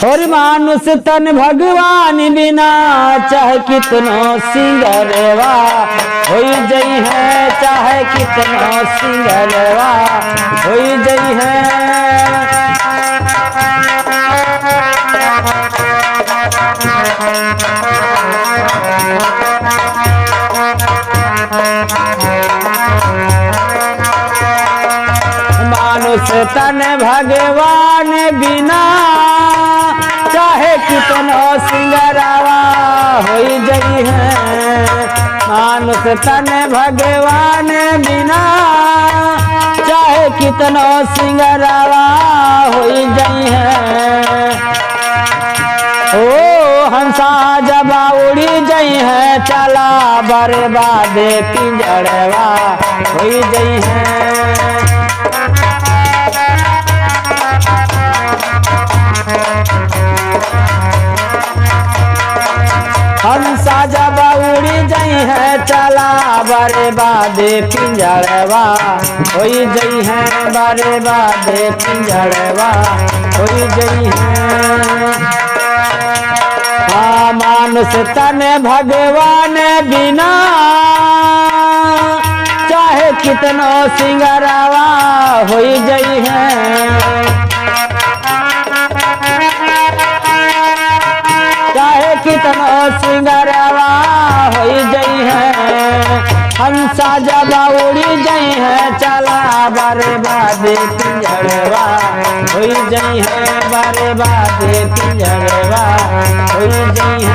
और मानुष तन भगवान बिना चाहे कितनो सिंगरवा हो जई है, चाहे कितनो सिंगरवा हो जई है। मानुष तन भगवान बिना चाहे कितनो सिंगरवा हो जई है। मानुष तन भगवान बिना चाहे कितनो सिंगरवा हो जई है। ओ हंसा जब उड़ी जई है, चला बर्बाद पिंजड़वा हो जई है। हंसा जब उड़ी जई है, चला बर्बाद पिंजड़वा हो जई है, बर्बाद पिंजड़वा हो जई है। हाँ मानुष तन भगवान बिना चाहे कितनो सिंगरवा हो जई है। चाहे कितनो सिंगरवा हो जई है। हंसा जब उड़ी जई है, चला बर्बाद पिंजड़वा हो जई है, बर्बाद पिंजड़वा हो जई है।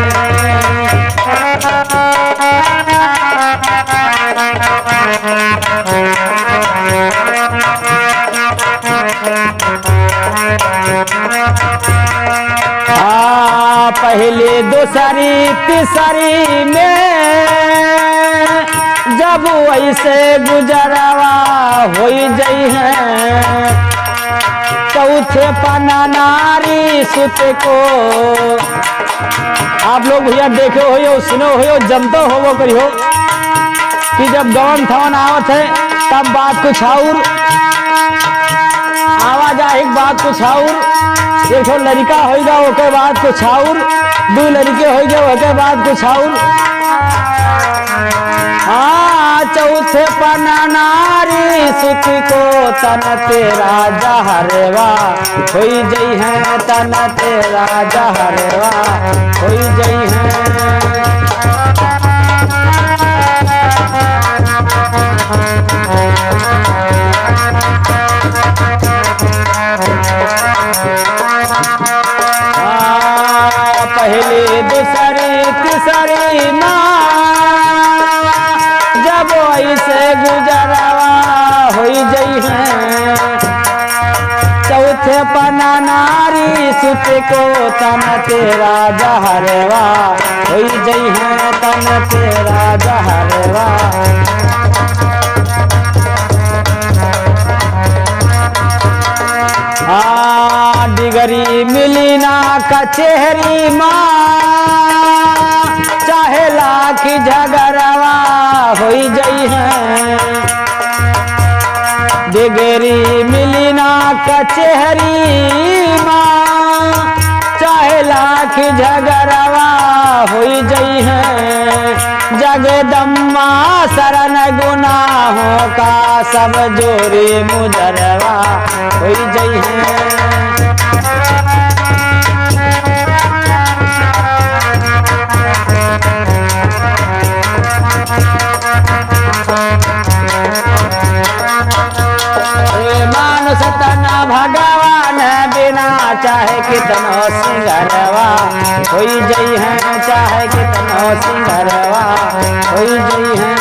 पहले दूसरी तीसरी में जब वैसे गुजरवा हो जई है। चौथे पन्ना नारी सुत को आप लोग भैया देखे हो सुनो हो जमतो हो करियो कि जब गवन थवन आवत है तब बात कुछ और आवाज आई, बात कुछ और। एक लड़का होगा ओके बाद कुछ और, दो लड़के हो गए ओके बाद कुछ और। हाँ चौथे पन्ना नारी सुत को तन तेरा जहरवा हो जई है, तन तेरा जहरवा हो जई है। पहले दूसरी तीसरी माँ जब ऐसे गुजरवा हो जई है। चौथे पन्ना नारी सुत को तन तेरा जहरवा हो जई है, तन तेरा जहरवा। डिगरी मिली ना कचहरी माँ चाहे लाख झगड़वा हो जई है। डिगरी मिली ना कचहरी माँ चाहे लाख झगड़वा हो जई है। जगदम्बा शरण गुनाहों का सब जोरी मुजरवा हो जई है। मानुष तन भगवान बिना चाहे कितनो सिंगरवा हो जई है, चाहे कितनो सिंगरवा हो जई है।